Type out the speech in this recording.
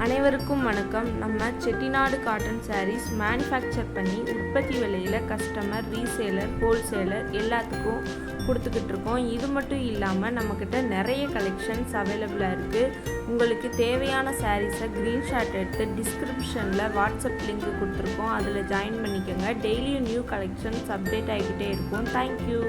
அனைவருக்கும் வணக்கம். நம்ம செட்டிநாடு காட்டன் சாரீஸ் மேனுஃபேக்சர் பண்ணி உற்பத்தி விலையில் கஸ்டமர், ரீசேலர், ஹோல்சேலர் எல்லாத்துக்கும் கொடுத்துக்கிட்டு இருக்கோம். இது மட்டும் இல்லாமல் நம்மக்கிட்ட நிறைய கலெக்ஷன்ஸ் அவைலபிளாக இருக்குது. உங்களுக்கு தேவையான சாரீஸை ஸ்க்ரீன்ஷாட் எடுத்து டிஸ்கிரிப்ஷனில் வாட்ஸ்அப் லிங்க் கொடுத்துருக்கோம். அதில் ஜாயின் பண்ணிக்கோங்க. டெய்லியும் நியூ கலெக்ஷன்ஸ் அப்டேட் ஆகிக்கிட்டே இருக்கும். தேங்க்யூ.